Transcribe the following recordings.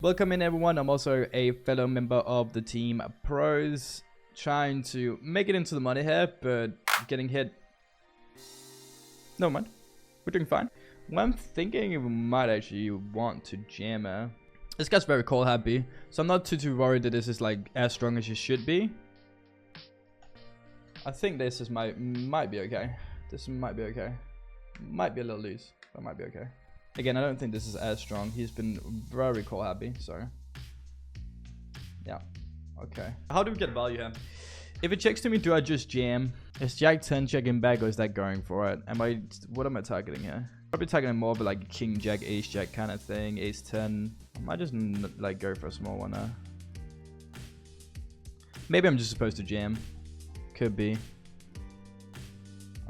Welcome in everyone, I'm also a fellow member of the team Pros, trying to make it into the money here, but getting hit. No mind, we're doing fine. Well, I'm thinking we might actually want to jam her. This guy's very call happy, so I'm not too worried that this is like as strong as it should be. I think this is might be okay. This might be okay. Might be a little loose, but might be okay. Again, I don't think this is as strong. He's been very call happy, so yeah. Okay. How do we get value here? If it checks to me, do I just jam? Is Jack 10 checking back, or is that going for it? What am I targeting here? Probably targeting more of like King Jack, Ace Jack kind of thing. Ace 10. I might just like go for a small one now. Maybe I'm just supposed to jam. Could be.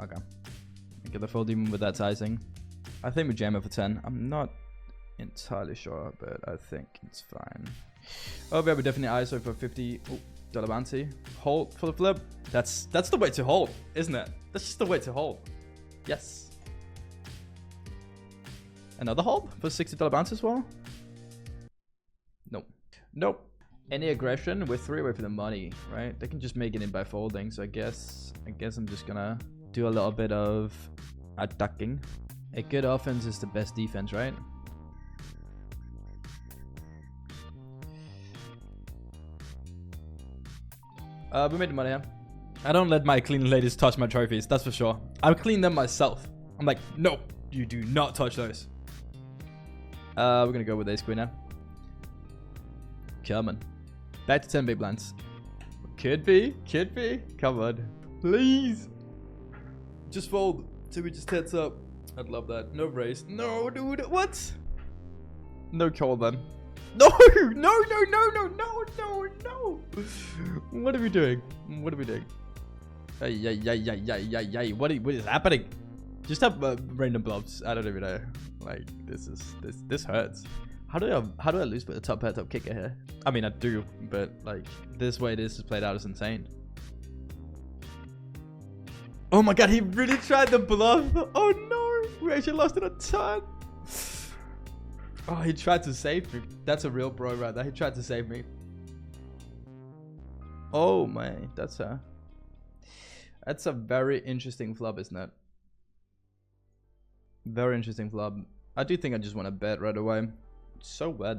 Okay. Get the full demon with that sizing. I think we jam it for 10. I'm not entirely sure, but I think it's fine. Oh, we have definitely ISO for $50 bounty. Hold for the flip. That's the way to hold, isn't it? That's just the way to hold. Yes. Another hold for $60 bounty as well? Nope. Nope. Any aggression, we're 3 away from the money, right? They can just make it in by folding, so I guess I'm just gonna do a little bit of attacking. A good offense is the best defense, right? We made the money here. I don't let my clean ladies touch my trophies, that's for sure. I clean them myself. I'm like, no, you do not touch those. We're gonna go with ace queen now. Come on. Back to 10 big blinds. Could be. Come on. Please. Just fold till we just heads up. I'd love that. No raise. No, dude. What? No call then. No. What are we doing? What is happening? Just have random blobs. I don't even know. Like this hurts. How do I lose with a top pair, top kicker here? I mean, I do, but like this way this is played out is insane. Oh my god, he really tried the bluff. Oh no, we actually lost it a ton. Oh, he tried to save me. That's a real bro right there. He tried to save me. Oh man, that's a very interesting flop, isn't it? Very interesting flop. I do think I just want to bet right away. So wet.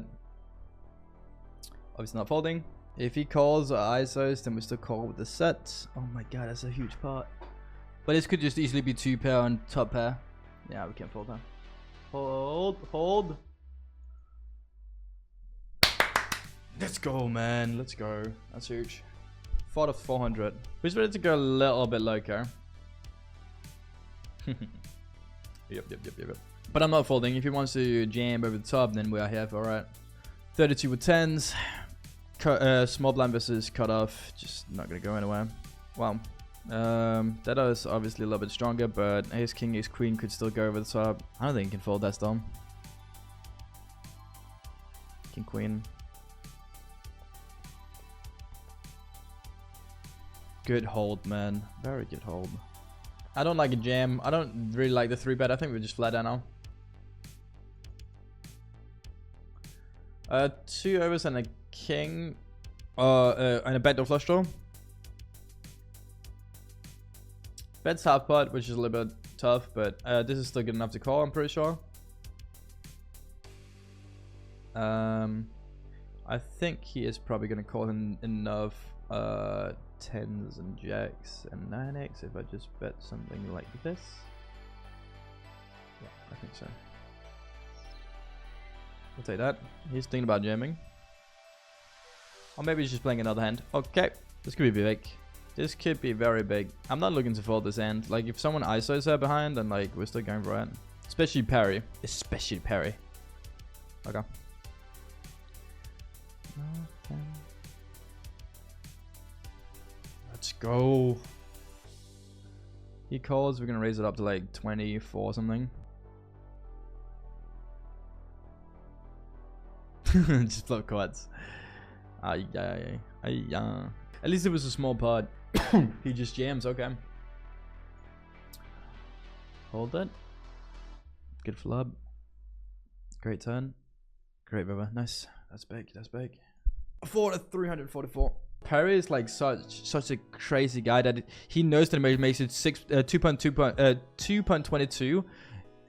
Obviously not folding. If he calls or ISOs, then we still call with the set. Oh my god, that's a huge part. But this could just easily be 2 pair and top pair. Yeah, we can't fold that. Hold. Let's go, man. Let's go. That's huge. 4 to 400. We're just ready to go a little bit lower. Yep. But I'm not folding. If he wants to jam over the top, then we are here for it. 32 with 10s. Small blind versus cut off. Just not going to go anywhere. Wow. That is obviously a little bit stronger, but ace king, ace queen could still go over the top. I don't think he can fold that storm. King queen. Good hold, man. Very good hold. I don't like a jam. I don't really like the 3-bet. I think we just flat down now. 2 overs and a king. And a backdoor flush draw. Bet's half pot, which is a little bit tough, but this is still good enough to call, I'm pretty sure. I think he is probably going to call in enough 10s and jacks and 9x if I just bet something like this. Yeah, I think so. I'll take that. He's thinking about jamming. Or maybe he's just playing another hand. Okay, this could be big. This could be very big. I'm not looking to fold this hand. Like, if someone ISOs her behind, then, like, we're still going for it. Especially parry. Okay. Let's go. He calls. We're going to raise it up to, like, 24 something. Just flop quads. At least it was a small pod. He just jams, okay. Hold it. Good flub. Great turn. Great river. Nice. That's big. That's big. 344. Perry is like such a crazy guy that he knows that it makes it 2.22.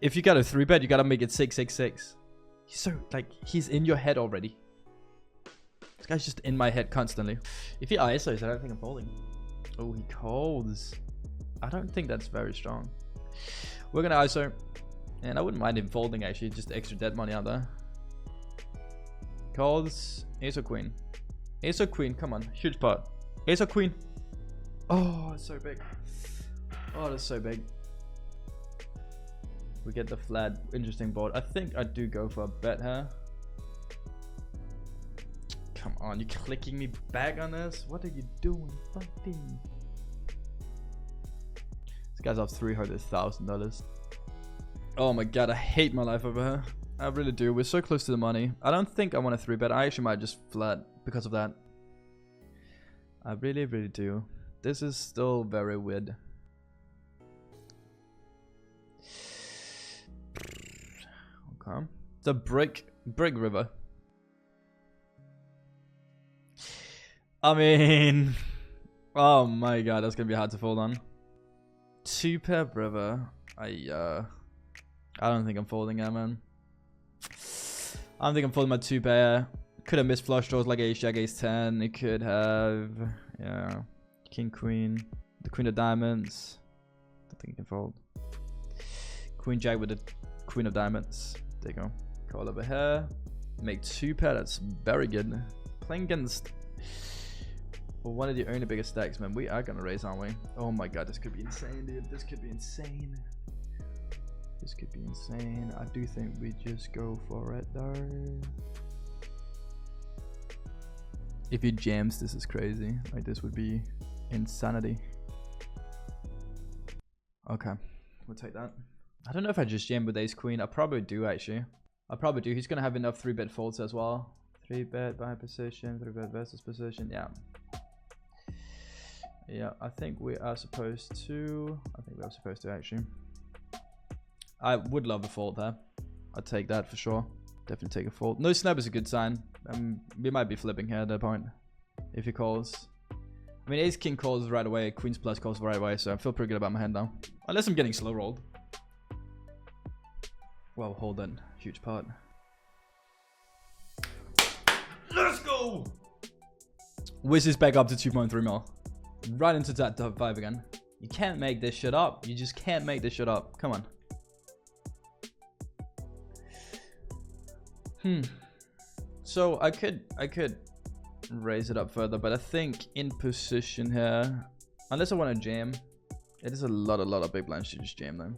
If you got a 3 bet, you gotta make it 666. He's so like he's in your head already. This guy's just in my head constantly. If he ISOs, I don't think I'm folding. Oh, he calls. I don't think that's very strong. We're gonna ISO, and I wouldn't mind him folding actually. Just extra dead money out there. Calls. Ace or queen. Ace or queen, come on, huge pot. Ace or queen. Oh, it's so big. Oh, that's so big. We get the flat, interesting board. I think I do go for a bet here. Come on, you clicking me back on this? What are you doing? Fucking. This guy's up $300,000. Oh my god, I hate my life over here. I really do. We're so close to the money. I don't think I want a 3 bet. I actually might just flat because of that. I really, really do. This is still very weird. Okay. It's a brick river. I mean, oh my god, that's gonna be hard to fold on. 2-pair river. I don't think I'm folding that, man. I don't think I'm folding my 2-pair. Could have missed flush draws like ace jack, ace 10. It could have, yeah, king queen, the queen of diamonds. I don't think you can fold. Queen jack with the queen of diamonds. There you go. Call over here. Make 2-pair. That's very good. Playing against one of the only biggest stacks, man. We are gonna raise, aren't we? Oh my god, this could be insane, dude. This could be insane. This could be insane. I do think we just go for it though. If he jams, this is crazy. Like, this would be insanity. Okay, we'll take that. I don't know if I just jam with ace queen. I probably do, actually. I probably do. He's gonna have enough 3-bet folds as well. 3-bet by position, 3-bet versus position. Yeah. Yeah, I think we are supposed to. Actually. I would love a fold there. I'd take that for sure. Definitely take a fold. No snap is a good sign. We might be flipping here at that point. If he calls. I mean, ace king calls right away. Queens plus calls right away. So I feel pretty good about my hand now. Unless I'm getting slow rolled. Well, hold on. Huge part. Let's go! Wiz is back up to 2.3 mil. Right into that top 5 again. You can't make this shit up. You just can't make this shit up. Come on. So I could raise it up further, but I think in position here, unless I want to jam, it is a lot of big blinds to just jam them.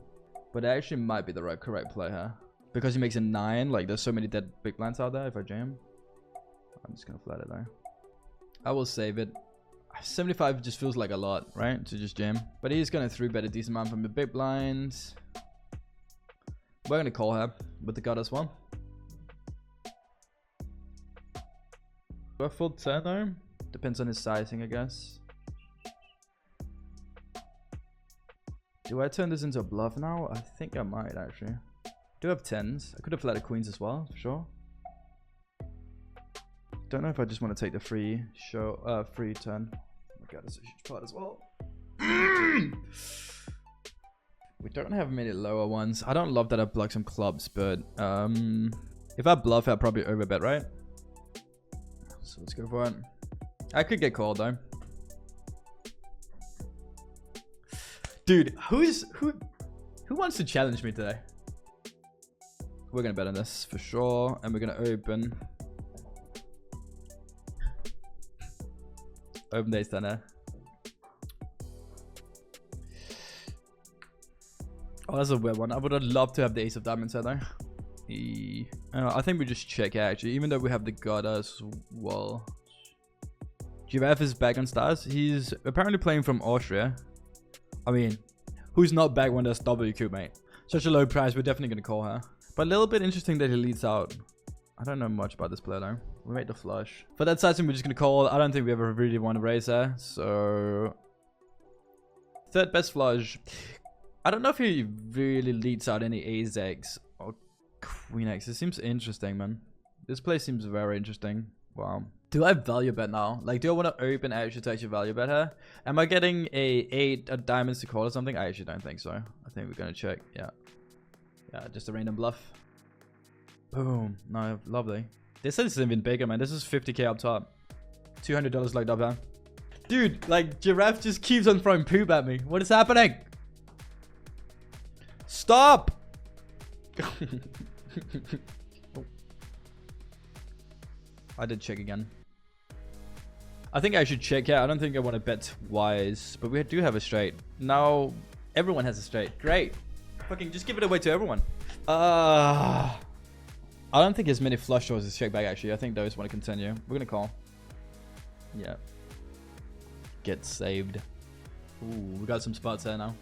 But it actually might be the correct play here. Because he makes a 9, like there's so many dead big blinds out there if I jam. I'm just gonna flat it though. I will save it. 75 just feels like a lot, right? To just jam. But he's gonna 3-bet a decent amount from the big blinds. We're gonna call her with the gut as well. Do I fold 10 though? Depends on his sizing, I guess. Do I turn this into a bluff now? I think I might actually. Do have 10s. I could have flatted queens as well, for sure. Don't know if I just want to take the free turn. Oh my god, that's a huge part as well. We don't have many lower ones. I don't love that I block some clubs, but if I bluff, I'll probably overbet, right? So let's go for it. I could get called though. Dude, who wants to challenge me today? We're gonna bet on this for sure, and we're gonna open the ace down there. Oh, that's a weird one. I would have loved to have the ace of diamonds there though. I think we just check actually, even though we have the god as well. GVF is back on stars. He's apparently playing from Austria. I mean, who's not back when there's WQ, mate? Such a low price, we're definitely gonna call her. But a little bit interesting that he leads out. I don't know much about this player though. We made the flush. For that sizing, we're just gonna call. I don't think we ever really want to raise there. So 3rd best flush. I don't know if he really leads out any ace X or queen X. It seems interesting, man. This play seems very interesting. Wow. Do I value bet now? Like, do I want to open actually to actually value bet here? Am I getting a 8 diamonds to call or something? I actually don't think so. I think we're gonna check. Yeah. Yeah, just a random bluff. Boom. No, lovely. This is even bigger, man. This is 50k up top. $200 locked up here. Dude, like, Giraffe just keeps on throwing poop at me. What is happening? Stop! Oh. I did check again. I think I should check. Yeah, I don't think I want to bet twice, but we do have a straight. Now, everyone has a straight. Great. Fucking just give it away to everyone. I don't think as many flush draws as check back, actually. I think those want to continue. We're going to call. Yeah. Get saved. Ooh, we got some spots there now.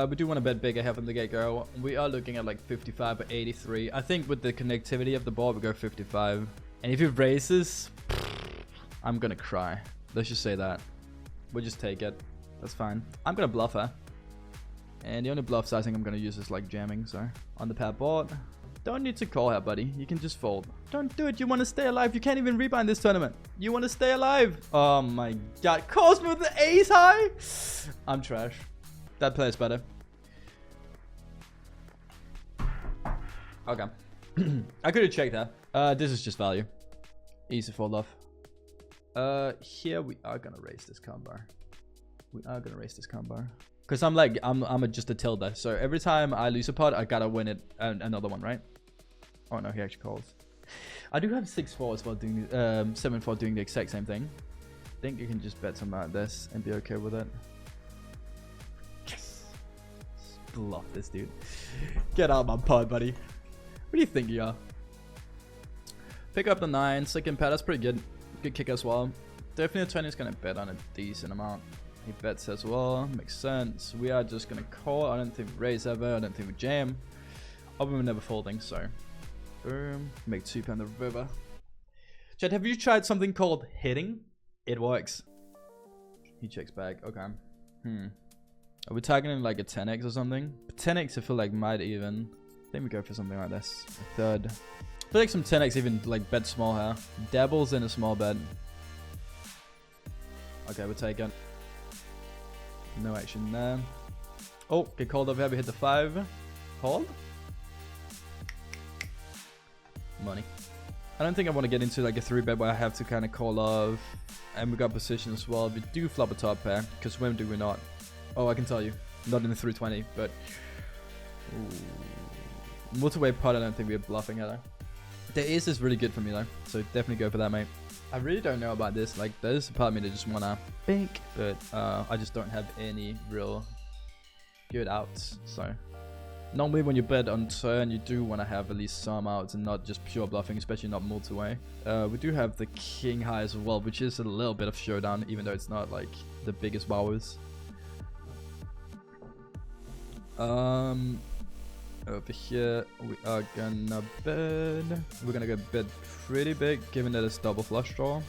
We do want to bet bigger here from the get-go. We are looking at like 55 or 83. I think with the connectivity of the board, we go 55. And if he raises, I'm going to cry. Let's just say that. We'll just take it. That's fine. I'm going to bluff her. And the only bluffs I think I'm going to use is like jamming. So on the pair board. Don't need to call her, buddy. You can just fold. Don't do it. You want to stay alive. You can't even rebind this tournament. You want to stay alive. Oh my god. Calls me with the ace high. I'm trash. That plays better. Okay. I could have checked that. This is just value. Easy fold off. Here we are gonna raise this combo. We are gonna raise this combo. Cause I'm like just a tilde. So every time I lose a pot, I gotta win it another one, right? Oh no, he actually calls. I do have 6-4 as well doing 7-4 doing the exact same thing. I think you can just bet something like this and be okay with it. Bluff this dude. Get out of my pod, buddy. What do you think you are? Pick up the 9, second pair. That's pretty good. Good kick as well. Definitely a 20 is gonna bet on a decent amount. He bets as well. Makes sense. We are just gonna call. I don't think we raise ever. I don't think we jam. Other than never folding. So, boom. Make 2 on the river. Chad, have you tried something called hitting? It works. He checks back. Okay. Are we targeting like a 10x or something? 10x I feel like might even. I think we go for something like this. A third. I feel like some 10x even like bet small here. Dabbles in a small bet. Okay, we're taking. No action there. Oh, get called over here. We hit the 5. Hold. Money. I don't think I want to get into like a 3-bet where I have to kind of call off. And we got position as well. We do flop a top pair. Because when do we not? Oh, I can tell you. Not in the 320, but... multi-way pot, I don't think we're bluffing either. The ace is really good for me though. So definitely go for that, mate. I really don't know about this. Like, there's a part of me that just want to bank. But I just don't have any real good outs. So... normally when you bet on turn, you do want to have at least some outs and not just pure bluffing, especially not multi-way. We do have the king high as well, which is a little bit of showdown, even though it's not like the biggest wowers. Over here we are gonna bet. We're gonna go bet pretty big, given that it's double flush draw.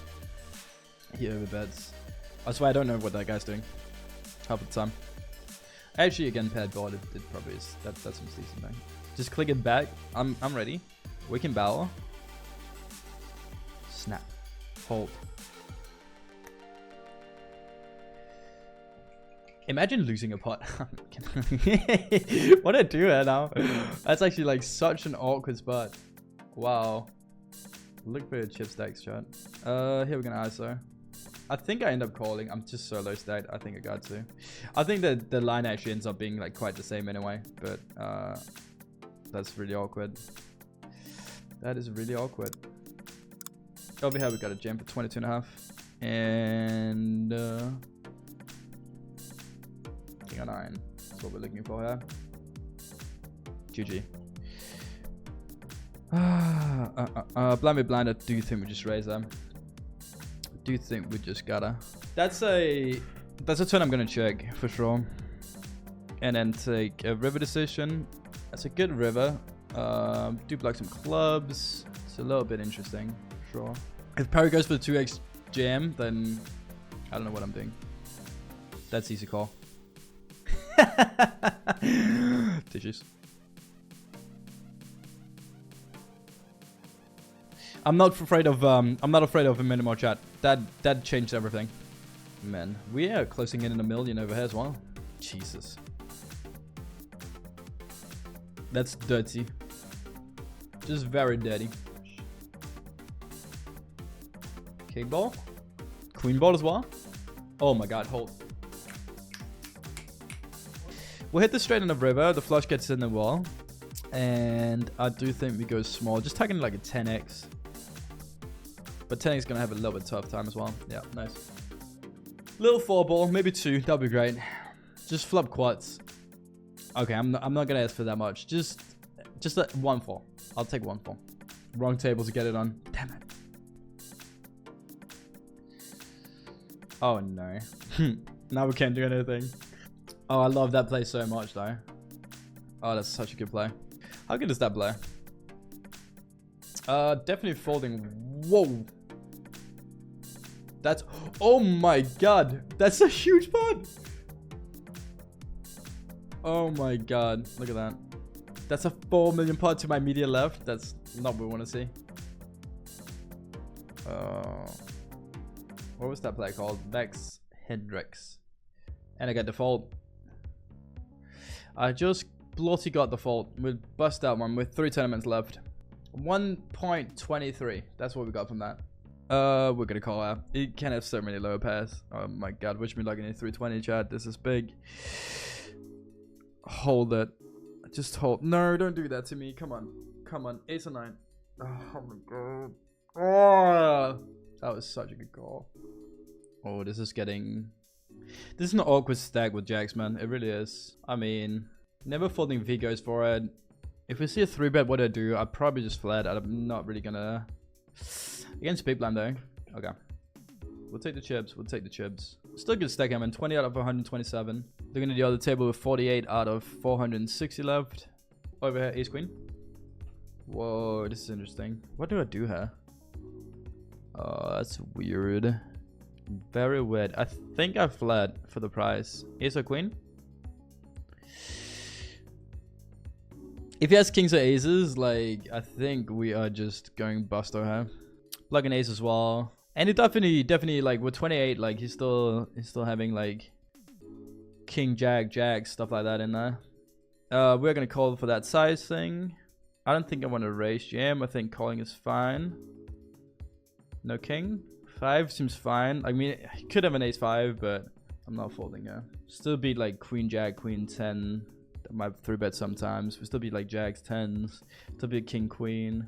He overbets. That's why I don't know what that guy's doing half the time. Actually, again, paired board, it probably is. That's some decent thing. Just click it back. I'm ready. We can barrel. Snap. Hold. Imagine losing a pot. What I do right now? That's actually like such an awkward spot. Wow. Look for your chip stacks, chat. Here we're gonna ISO. I think I end up calling. I'm just so low stacked. I think I got to. I think that the line actually ends up being like quite the same anyway. But that's really awkward. That is really awkward. Over here we got a jam for 22.5. And king on 9. That's what we're looking for here. GG. Blind me blind. I do think we just raise them. Do think we just gotta. That's a turn I'm gonna check for sure, and then take a river decision. That's a good river. Do block some clubs. It's a little bit interesting, sure. If Perry goes for the 2x jam, then I don't know what I'm doing. That's easy call. Tissues. I'm not afraid of him anymore, chat. That changed everything. Man, we are closing in on 1 million over here as well. Jesus. That's dirty. Just very dirty. King ball. Queen ball as well. Oh my god, hold. We'll hit this straight in the river. The flush gets in the wall. And I do think we go small. Just tagging like a 10x. But 10x is going to have a little bit tough time as well. Yeah, nice. Little 4 ball. Maybe 2. That'll be great. Just flop quads. Okay, I'm not going to ask for that much. Just 1-4. I'll take 1-4. Wrong table to get it on. Damn it. Oh no. Now we can't do anything. Oh, I love that play so much though. Oh, that's such a good play. How good is that play? Definitely folding. Whoa. That's... Oh my god. That's a huge pot. Oh my god. Look at that. That's a 4 million pot to my media left. That's not what we want to see. What was that play called? Vex Hendrix. And I got default. I just bloody got default. We'll bust that one with 3 tournaments left. 1.23. That's what we got from that. We're gonna call out. He can't have so many lower pairs. Oh my god, wish me luck in a 320 chat. This is big. Hold it. Just hold. No, don't do that to me. Come on. Come on. Ace or 9. Oh my god. Oh, that was such a good call. Oh, this is getting... This is an awkward stack with jacks, man. It really is. I mean, never folding V goes for it. If we see a 3-bet, what do I do? I'd probably just flat. I'm not really gonna... Against big blind, though. Okay. We'll take the chips. We'll take the chips. Still good stack, man. 20 out of 127. Looking at the other table with 48 out of 460 left. Over here, ace queen. Whoa, this is interesting. What do I do here? Oh, that's weird. Very weird. I think I flat for the price. Ace or queen? If he has kings or aces, like, I think we are just going busto here. Plug an ace as well. And he definitely, like, with 28, like, he's still having, like, king, jack, stuff like that in there. We're gonna call for that size thing. I don't think I want to raise jam. I think calling is fine. No king. 5 seems fine. I mean, he could have an ace 5, but I'm not folding here. Still beat like queen jack, queen 10. That might 3-bet sometimes. We still beat like jacks, 10s. Still beat king queen.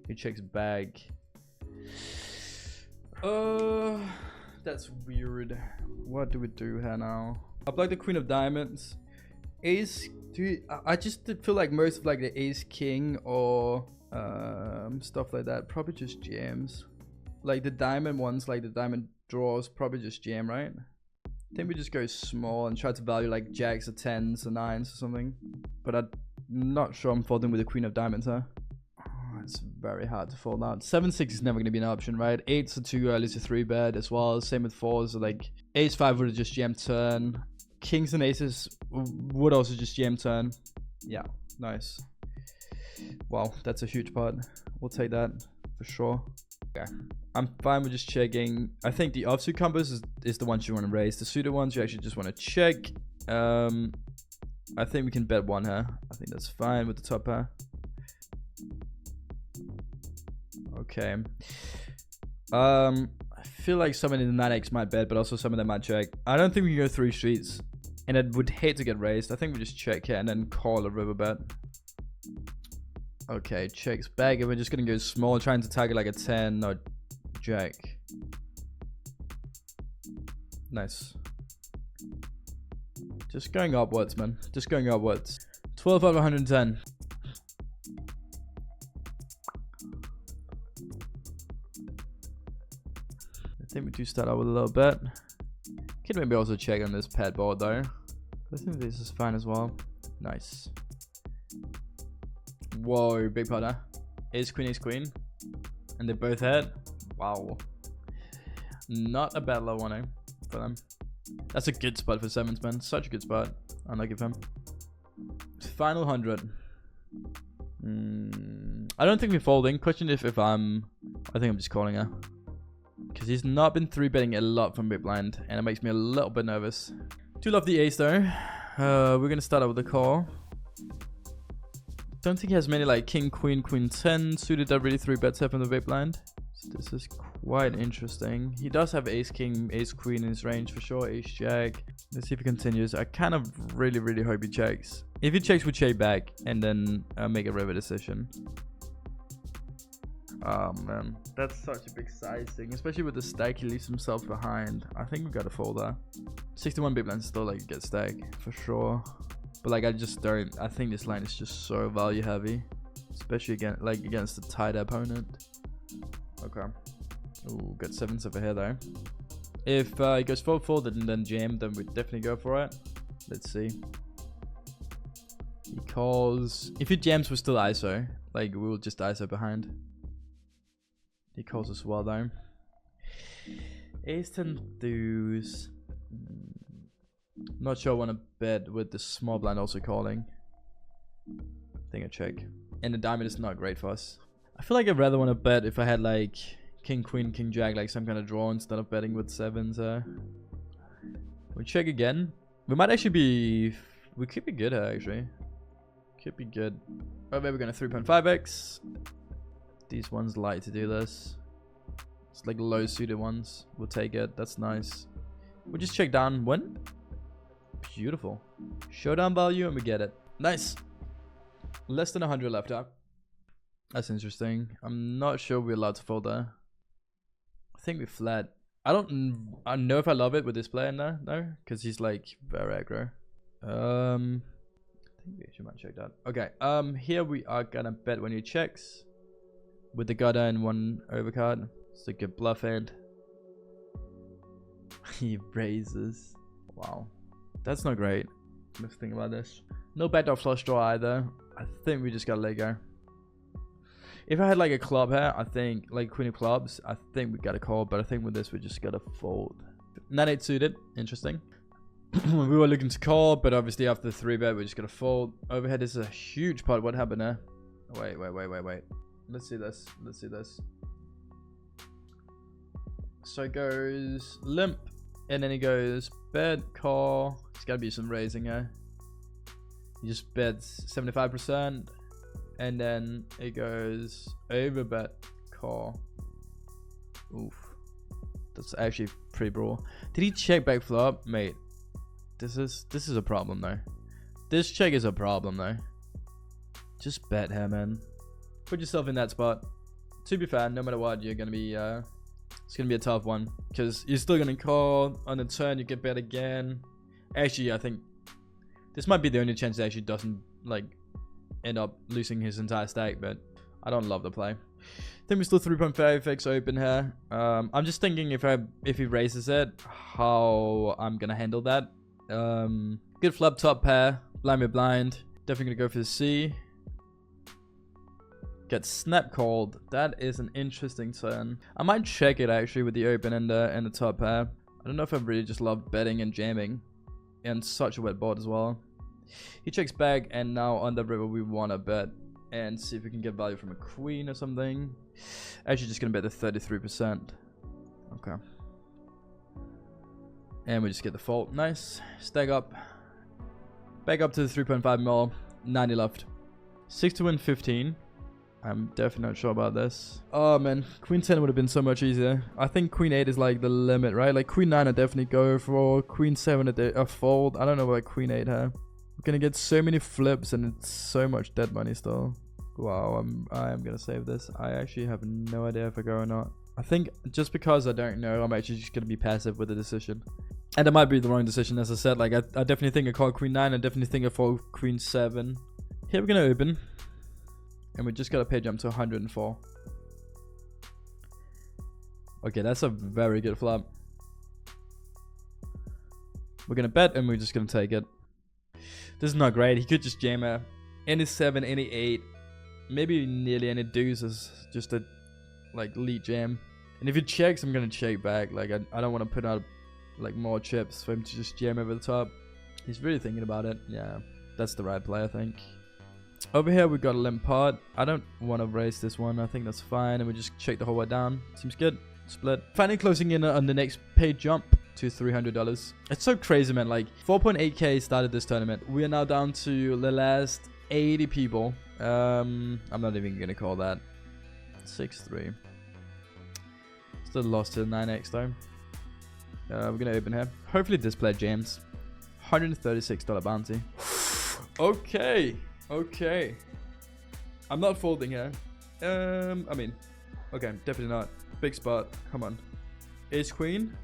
He checks back. That's weird. What do we do here now? I block the queen of diamonds. Ace, dude. I just feel like most of like the ace king or stuff like that probably just jams. Like the diamond ones, like the diamond draws, probably just jam, right? I think we just go small and try to value like jacks or 10s or 9s or something. But I'm not sure I'm folding with the queen of diamonds, huh? Oh, it's very hard to fold out. 7-6 is never going to be an option, right? 8s are too early to 3-bet as well. Same with 4s. So like ace 5 would have just jammed turn. Kings and aces would also just jam turn. Yeah, nice. Wow, that's a huge part. We'll take that for sure. Okay, I'm fine with just checking. I think the offsuit combos is the ones you want to raise. The suited ones you actually just want to check. I think we can bet 1 here. I think that's fine with the top pair. Okay. I feel like someone in the 9x might bet, but also some of them might check. I don't think we can go 3 streets. And I would hate to get raised. I think we just check here and then call a river bet. Okay, checks back, and we're just gonna go small, trying to target like a 10 or jack. Nice. Just going upwards, man. Just going upwards. 12 out of 110. I think we do start out with a little bet. Can maybe also check on this pad board though. I think this is fine as well. Nice. Whoa, big pot, huh? Ace queen. And they both hit. Wow. Not a bad low 1-0 for them. That's a good spot for 7s, man. Such a good spot. Unlucky for him. Final 100. I don't think we're folding. Question if I'm... I think I'm just calling her. Because he's not been 3-betting a lot from big blind. And it makes me a little bit nervous. Do love the ace though. We're going to start out with a call. Don't think he has many like king, queen, queen 10 suited that really 3-bets here from the big blind. So this is quite interesting. He does have ace king, ace queen in his range for sure. Ace jack. Let's see if he continues. I kind of really hope he checks. If he checks, we check back and then make a river decision. Oh man, that's such a big size thing, especially with the stack he leaves himself behind. I think we gotta fold that. 61 big blinds still like get stack for sure, but like I just don't. I think this line is just so value heavy, especially against a tight opponent. Okay. Ooh, got 7s over here though. If he goes fold and then jam, then we'd definitely go for it. Let's see. He calls. If he jams, we're still ISO. Like we'll just ISO behind. He calls as well though. Ace 10 deuce. Not sure I want to bet with the small blind also calling. I think I check. And the diamond is not great for us. I feel like I'd rather want to bet if I had like king, queen, king, jack, like some kind of draw instead of betting with 7s. We check again. We might actually be... We could be good here actually. Could be good. Oh, maybe we're going to 3.5x. These ones like to do this. It's like low suited ones. We'll take it. That's nice. We'll just check down. Win. Beautiful. Showdown value and we get it. Nice. Less than 100 left up. That's interesting. I'm not sure we're allowed to fold there. I think we flat. I don't know if I love it with this player in there though, because he's like very aggro. I think we actually might check that. Okay. Here we are gonna bet when he checks. With the gutter and 1 overcard. It's a good bluff hand. He raises. Wow. That's not great. Let's think about this. No backdoor flush draw either. I think we just gotta let go. If I had like a club here, I think like queen of clubs, I think we gotta call. But I think with this, we just gotta fold. 9-8 suited. Interesting. We were looking to call, but obviously after the 3-bet, we're just gonna fold. Overhead is a huge part. What happened there? Wait. Let's see this. So it goes limp, and then he goes bet, call. There's gotta be some raising here. He just bets 75%, and then it goes over bet, call. Oof, that's actually pretty brawl. Did he check back flop, mate? This is a problem though. This check is a problem though. Just bet here, man. Put yourself in that spot. To be fair, no matter what, you're gonna be it's gonna be a tough one because you're still gonna call on the turn. You get bet again. Actually, I think this might be the only chance that actually doesn't like end up losing his entire stack. But I don't love the play. I think we're still 3.5x open here. I'm just thinking if he raises it, how I'm gonna handle that. Good flop top pair, blind with blind. Definitely gonna go for the C. Get snap called. That is an interesting turn. I might check it actually with the open and the top pair. I don't know if I really just love betting and jamming. And such a wet board as well. He checks back, and now on the river we want to bet and see if we can get value from a queen or something. Actually just gonna bet the 33%. Okay. And we just get the fault. Nice. Stack up. Back up to the 3.5 mil. 90 left. 6 to win 15. I'm definitely not sure about this. Oh man, queen 10 would have been so much easier. I think queen 8 is like the limit, right? Like queen 9 I definitely go for. Queen 7 a fold. I don't know about queen 8 here. We're gonna get so many flips and it's so much dead money still. Wow, I'm gonna save this. I actually have no idea if I go or not. I think just because I don't know, I'm actually just gonna be passive with the decision. And it might be the wrong decision, as I said. Like I definitely think I call queen 9. I definitely think I fold queen 7. Here we're gonna open. And we just got a pay jump to 104. Okay, that's a very good flop. We're gonna bet and we're just gonna take it. This is not great. He could just jam any 7, any 8, maybe nearly any deuce is just a like lead jam. And if he checks, I'm gonna check back. Like I don't want to put out like more chips for him to just jam over the top. He's really thinking about it. Yeah, that's the right play, I think. Over here, we got a limp pot. I don't want to raise this one. I think that's fine. And we just shake the whole way down. Seems good. Split. Finally closing in on the next pay jump to $300. It's so crazy, man. Like 4.8k started this tournament. We are now down to the last 80 people. I'm not even gonna call that 6-3. Still lost to 9x though. We're gonna open here. Hopefully this player jams. $136 bounty. Okay. Okay. I'm not folding here. I mean, okay, definitely not. Big spot. Come on. Ace queen.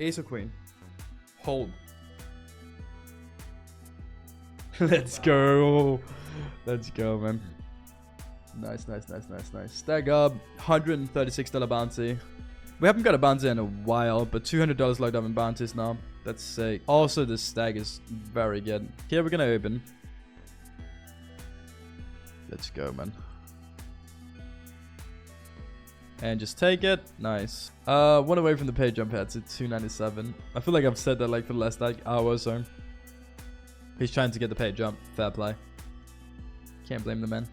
Ace or queen. Hold. Let's go. Let's go, man. Nice, nice, nice, nice, nice. Stag up. $136 bounty. We haven't got a bounty in a while, but $200 locked up in bounties now. That's sick. Also, this stag is very good. Here we're gonna open. Let's go, man. And just take it. Nice. One away from the pay jump here to 297. I feel like I've said that like for the last like hour or so. He's trying to get the pay jump. Fair play. Can't blame the man.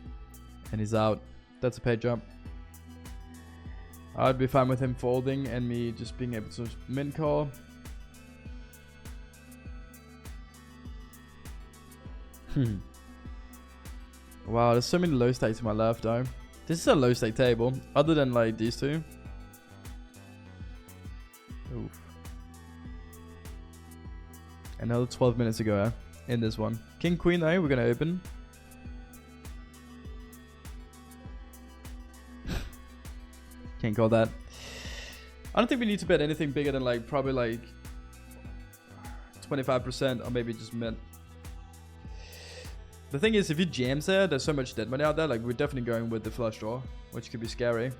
And he's out. That's a pay jump. I'd be fine with him folding and me just being able to min call. Wow, there's so many low stakes to my left though. This is a low stake table, other than like these two. Oof. Another 12 minutes to go in this one. King queen though, we're gonna open. Can't call that. I don't think we need to bet anything bigger than like probably like 25% or maybe just mint. The thing is, if he jams there, there's so much dead money out there. Like, we're definitely going with the flush draw, which could be scary.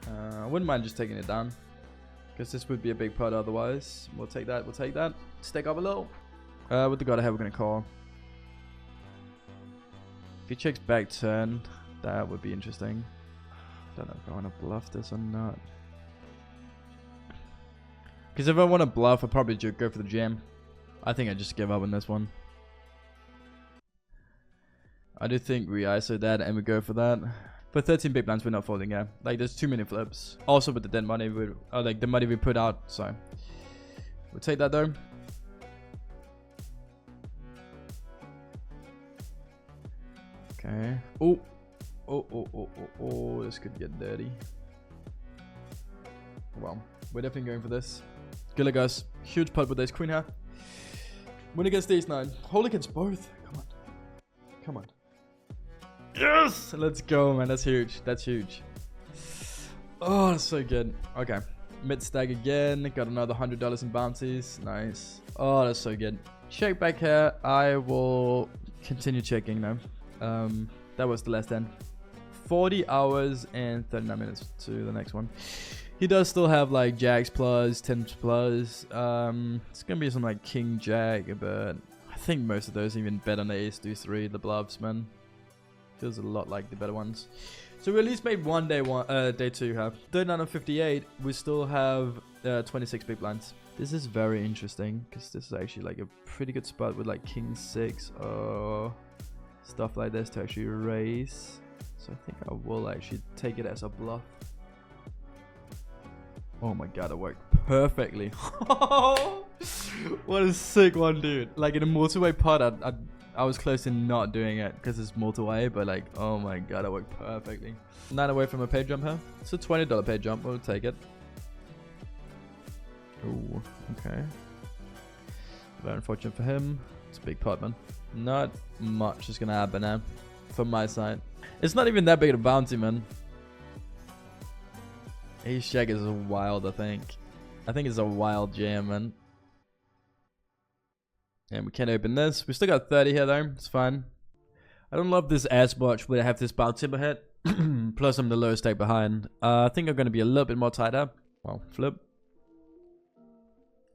I wouldn't mind just taking it down, because this would be a big pot otherwise. We'll take that. We'll take that. Stack up a little. With the god ahead, we're going to call. If he checks back turn, that would be interesting. Don't know if I want to bluff this or not. Because if I want to bluff, I'd probably just go for the jam. I think I just give up on this one. I do think we ISO that and we go for that. For 13 big blinds, we're not folding, yeah. Like, there's too many flips. Also, with the dead money, like the money we put out, so. We'll take that, though. Okay. Oh. Oh, this could get dirty. Well, we're definitely going for this. Good luck, guys. Huge pot with ace queen here. Win against ace 9. Hold against both. Come on. Come on. Yes! Let's go, man. That's huge. That's huge. Oh, that's so good. Okay. Mid stag again. Got another $100 in bounties. Nice. Oh, that's so good. Check back here. I will continue checking now. That was the last end. 40 hours and 39 minutes to the next one. He does still have like jacks plus, 10s plus. It's gonna be some like king jack, but I think most of those even bet on the ace deuce 3, the bluffs, man. Feels a lot like the better ones. So we at least made one day 2 have 39 of 58. We still have 26 big blinds. This is very interesting because this is actually like a pretty good spot with like king 6 or stuff like this to actually raise. So I think I will actually take it as a bluff. Oh my god, it worked perfectly. What a sick one, dude. Like in a multi-way pot, I was close to not doing it because it's multi-way, but like, oh my god, it worked perfectly. 9 away from a pay jump here. It's a $20 pay jump. We'll take it. Oh, okay. Very unfortunate for him. It's a big pot, man. Not much is gonna happen now from my side. It's not even that big of a bounty, man. Ace jack is wild, I think. I think it's a wild jam, man. And we can't open this. We still got 30 here, though. It's fine. I don't love this as much when I have this bounty in my head. Plus, I'm the lowest stake behind. I think I'm going to be a little bit more tied up. Well, flip.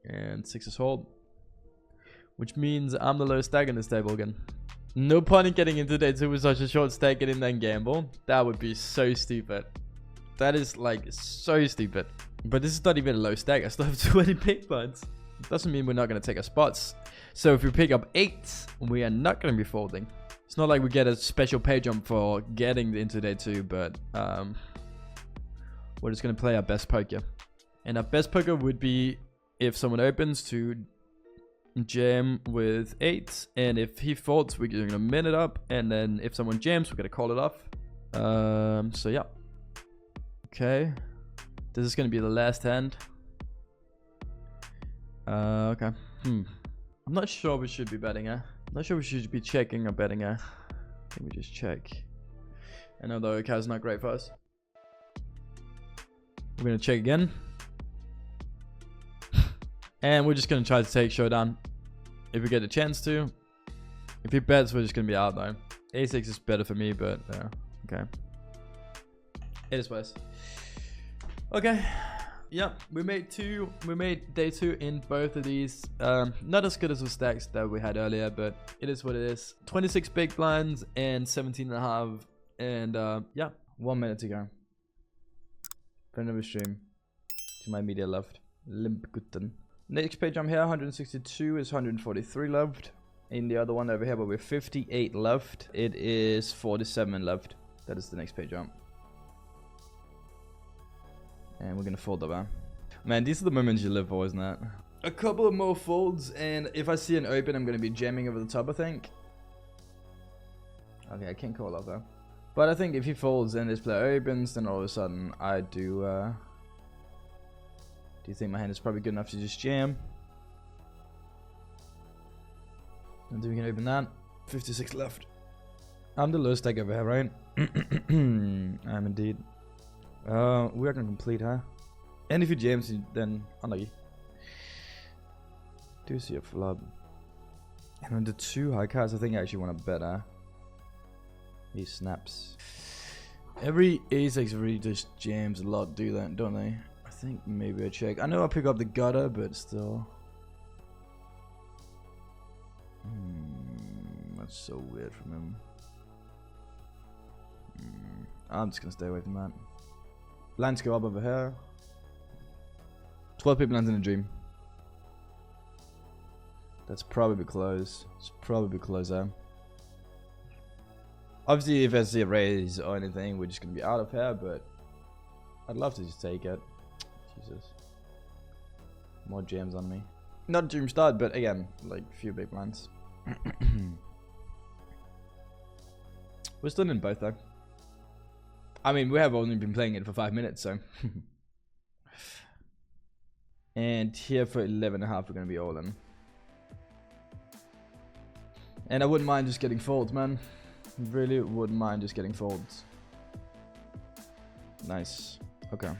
And 6 is hold. Which means I'm the lowest stake in this table again. No point in getting into day 2 with such a short stake and then gamble. That would be so stupid. That is like so stupid. But this is not even a low stack. I still have 20 big blinds. Doesn't mean we're not going to take our spots. So if we pick up 8, we are not going to be folding. It's not like we get a special pay jump for getting into day 2, but we're just gonna play our best poker. And our best poker would be if someone opens to jam with 8, and if he folds, we're gonna min it up, and then if someone jams, we're gonna call it off. So yeah. Okay. This is gonna be the last hand. Okay. I'm not sure we should be betting, I'm not sure we should be checking or betting, I think we just check. I know the OK is not great for us. We're gonna check again. And we're just gonna try to take showdown if we get a chance to. If he bets, we're just gonna be out though. A6 is better for me, but okay. It is worse. Okay. Yeah, we made day 2 in both of these. Not as good as the stacks that we had earlier, but it is what it is. 26 big blinds and 17.5. And yeah, 1 minute to go. Friend of the stream. To my media loved. Limpgutten. Next page I'm here, 162 is 143 loved. In the other one over here, but we're 58 loved. It is 47 loved. That is the next page jump. And we're gonna fold the bar. Man, these are the moments you live for, isn't it? A couple of more folds, and if I see an open, I'm gonna be jamming over the top, I think. Okay, I can't call up though. But I think if he folds and this player opens, then all of a sudden I do you think my hand is probably good enough to just jam? And then we can open that. 56 left. I'm the lowest stack over here, right? I'm indeed. We are gonna complete, huh? And if he jams, then unlucky. Do see a flop. And on the 2 high cards, I think I actually want to bet, huh? He snaps. Every A6 really just jams a lot, don't they? I think maybe I check. I know I'll pick up the gutter, but still. That's so weird from him. I'm just gonna stay away from that. Blinds go up over here. 12 people lands in a dream. That's probably close. It's probably close there. Obviously, if I see a raise or anything, we're just gonna be out of here, but I'd love to just take it. Jesus. More jams on me. Not a dream start, but again, like a few big blinds. We're still in both though. I mean, we have only been playing it for 5 minutes, so. And here for 11.5, we're gonna be all in. And I wouldn't mind just getting folds, man. Really wouldn't mind just getting folds. Nice. Okay.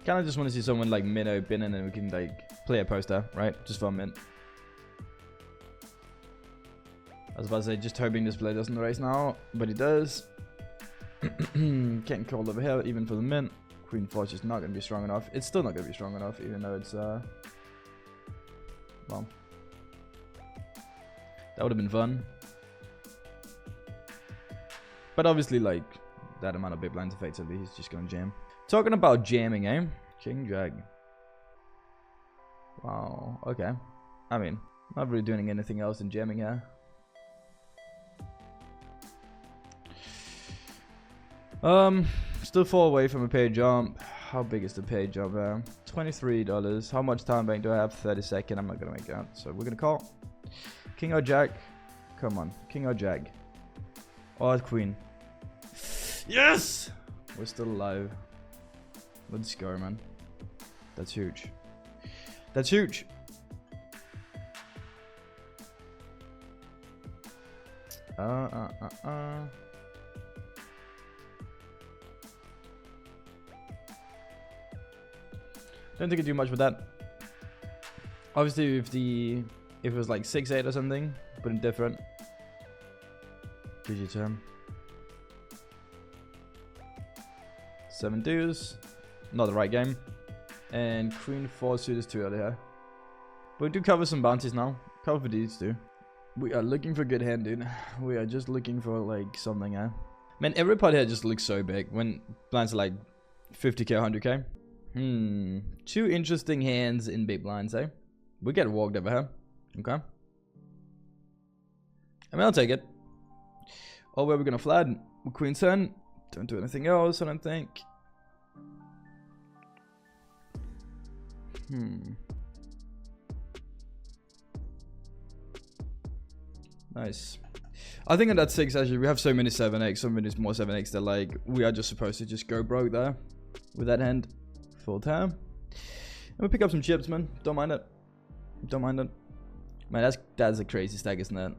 Kind of just want to see someone like min open, and then we can like play a poster, right? Just for a mint. I was about to say, just hoping this play doesn't raise now, but it does. Can't call over here, even for the mint. Queen 4 is just not going to be strong enough. It's still not going to be strong enough, even though it's, well. That would have been fun. But obviously, like, that amount of big blinds effectively, he's just going to jam. Talking about jamming, eh? King Drag. Wow, okay. I mean, not really doing anything else than jamming here. Still far away from a paid jump. How big is the paid jump? $23. How much time bank do I have? 30 seconds. I'm not gonna make that. So we're gonna call. King or Jack? Come on, King or Jack? Or Queen? Yes! We're still alive. Let's go, man. That's huge. That's huge. Don't think I do much with that. Obviously, if it was like 6-8 or something, but indifferent. GG turn. 7 deuce. Not the right game. And Queen 4 suit is too early here. But we do cover some bounties now. Cover for these two. We are looking for good hand, dude. We are just looking for like something, eh? Man, every pot here just looks so big when blinds are like 50k, 100k. 2 interesting hands in big blinds, eh? We get walked over here. Okay. I mean, I'll take it. Oh, where are we gonna flat? Queen 10. Don't do anything else, I don't think. Nice. I think on that 6, actually, we have so many 7x, so many more 7x that, like, we are just supposed to just go broke there with that hand. Full time. And we pick up some chips, man. Don't mind it. Don't mind it. Man, that's a crazy stack, isn't it?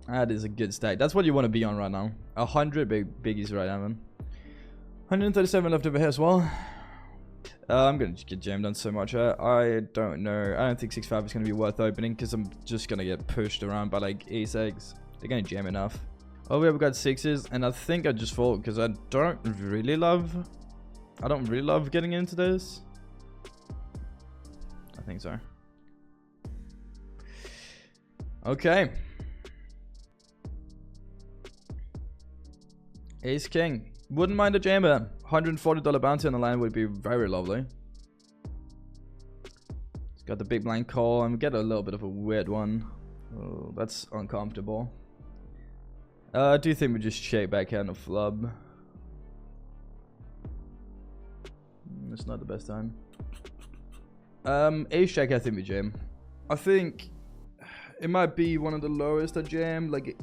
That is a good stack. That's what you want to be on right now. 100 biggies right now, man. 137 left over here as well. I'm going to get jammed on so much. I don't know. I don't think 6-5 is going to be worth opening because I'm just going to get pushed around by like ace eggs. They're going to jam enough. Oh, we have got 6s, and I think I just fold because I don't really love getting into this. I think so. Okay. Ace king. Wouldn't mind a jammer. $140 bounty on the line would be very lovely. It's got the big blind call, and we get a little bit of a weird one. Oh, that's uncomfortable. I do think we just shake backhand a flub. It's not the best time. Ace jack, I think we jam. I think it might be one of the lowest I jam. Like,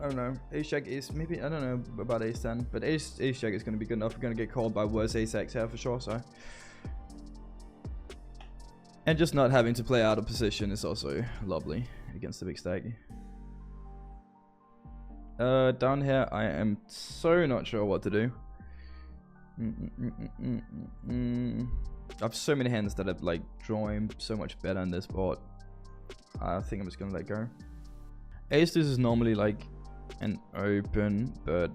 I don't know. Ace jack is maybe, I don't know about ace 10, but ace jack is going to be good enough. We're going to get called by worse ace x here for sure. So, and just not having to play out of position is also lovely against the big stack. Down here, I am so not sure what to do. I have so many hands that have like drawing so much better on this board. I think I'm just gonna let go. Ace deuce is normally like an open, but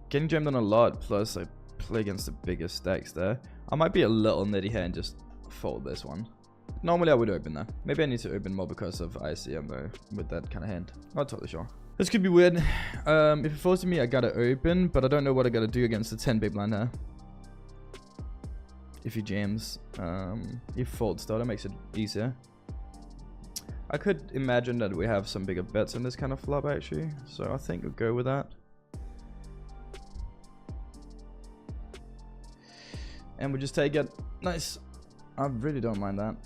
getting jammed on a lot. Plus, I play against the biggest stacks there. I might be a little nitty here and just fold this one. Normally, I would open that. Maybe I need to open more because of ICM though with that kind of hand. Not totally sure. This could be weird. If it forces me, I gotta open, but I don't know what I gotta do against the 10 big blind here. If he jams, he folds though, that makes it easier. I could imagine that we have some bigger bets in this kind of flop actually, so I think we'll go with that. And we just take it. Nice. I really don't mind that.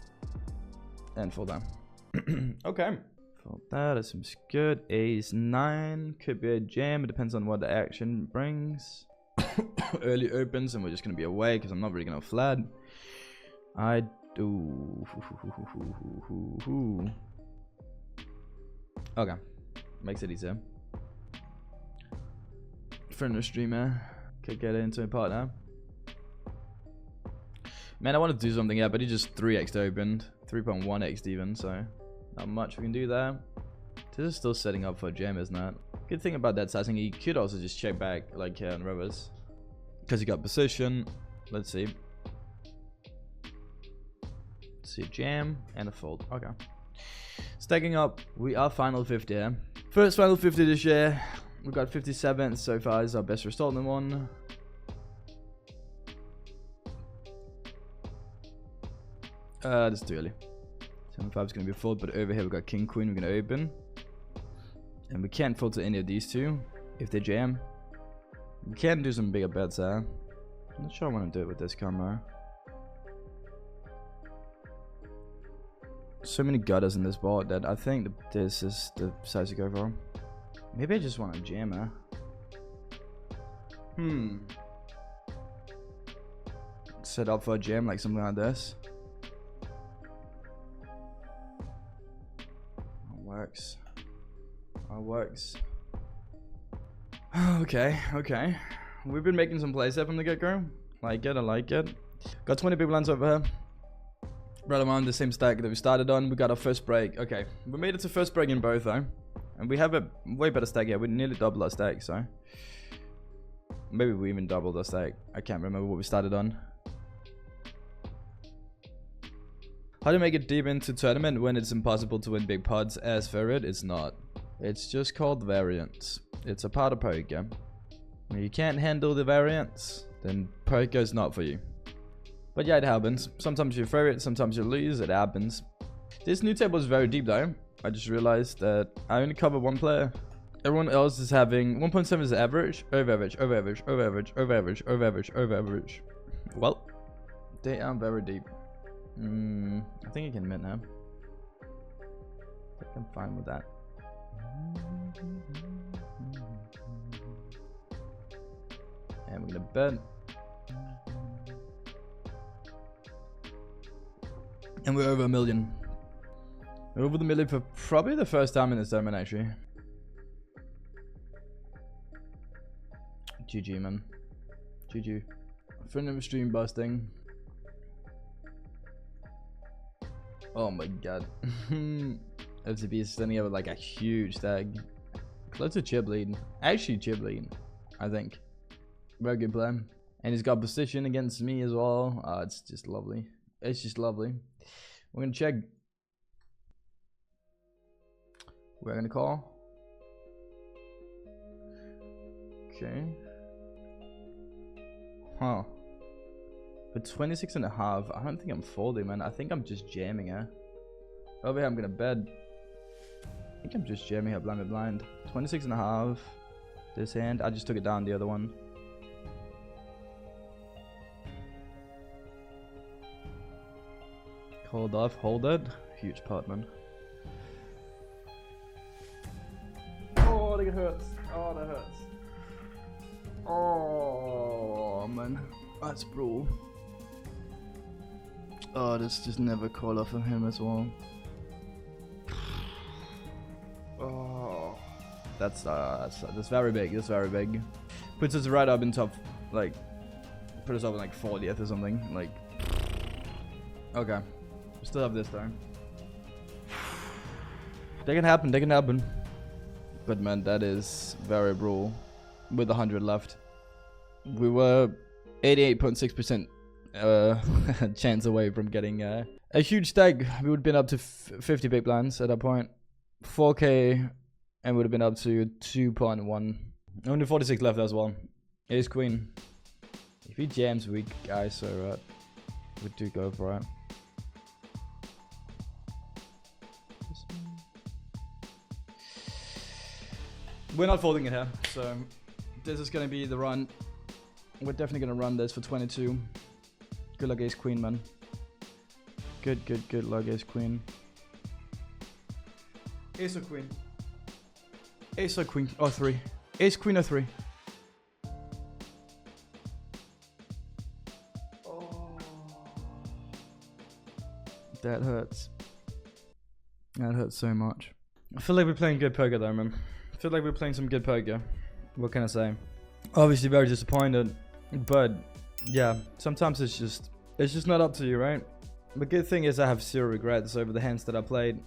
And fold down. Okay. Fold that, that seems good. Ace 9 could be a jam, it depends on what the action brings. Early opens and we're just gonna be away because I'm not really gonna flat. I do. Okay, makes it easier. Friend of streamer could get into a part now. Man, I want to do something, yeah, but he just 3x opened, 3.1x even, so not much we can do there. This is still setting up for a jam, isn't it? Good thing about that sizing, he could also just check back like here on rivers. Because he got position. Let's see. Let's see a jam and a fold. Okay. Stacking up, we are final 50 here. First final 50 this year. We got 57 so far is our best result in one. This is too early. 7-5 is going to be a fold, but over here we got king queen. We're going to open. And we can't fold to any of these two if they jam. We can do some bigger bets there. I'm not sure I want to do it with this camera. So many gutters in this board that I think this is the size to go for. Maybe I just want a jammer. Set up for a jam like something like this. Works. Works. Okay. We've been making some plays there from the get-go. Like it, I like it. Got 20 big blinds over here. Right around the same stack that we started on. We got our first break. Okay, we made it to first break in both though. And we have a way better stack here. We nearly doubled our stack, so. Maybe we even doubled our stack. I can't remember what we started on. How to make it deep into tournament when it's impossible to win big pots? As for it, it's not. It's just called variance. It's a part of poker. When you can't handle the variance, then poker is not for you. But yeah, it happens. Sometimes you throw it, sometimes you lose, it happens. This new table is very deep though. I just realized that I only cover one player. Everyone else is having 1.7 is average, over average, over average, over average, over average, over average, over average. Well, they are very deep. I think I can mint now. I think I'm fine with that. And we're gonna bet. And we're over 1 million. We're over the million for probably the first time in this tournament, actually. GG, man. GG. Friend of stream busting. Oh my god. FCB is standing up with like a huge tag. Close to chip lead. Actually chip lead, I think. Very good play. And he's got position against me as well. It's just lovely. It's just lovely. We're gonna check. We're gonna call. Okay. Huh. For 26.5, I don't think I'm folding, man. I think I'm just jamming her. Over here, I'm gonna bet. I think I'm just jamming her blind with blind. 26.5. This hand. I just took it down the other one. Hold off, hold it. Huge pot, man. Oh, that hurts. Oh, that hurts. Oh, man. That's brutal. Oh, this just never call off of him as well. Oh, that's very big. That's very big. Puts us right up in top, like, put us up in like 40th or something. Like, okay. We still have this though. They can happen. They can happen. But man, that is very brutal. With 100 left, we were 88.6% chance away from getting a huge stack. We would have been up to 50 big blinds at that point. 4k, and would have been up to 2.1. Only 46 left as well. Ace queen. If he jams weak guys, so we do go for it. We're not folding it here, so this is gonna be the run. We're definitely gonna run this for 22. Good luck, ace queen, man. Good luck, ace queen. Ace or queen? Ace or queen? Or 3. Ace, queen, or 3. Oh. That hurts. That hurts so much. I feel like we're playing good poker though, man. I feel like we're playing some good poker. What can I say? Obviously very disappointed, but yeah, sometimes it's just not up to you, right? The good thing is I have 0 regrets over the hands that I played.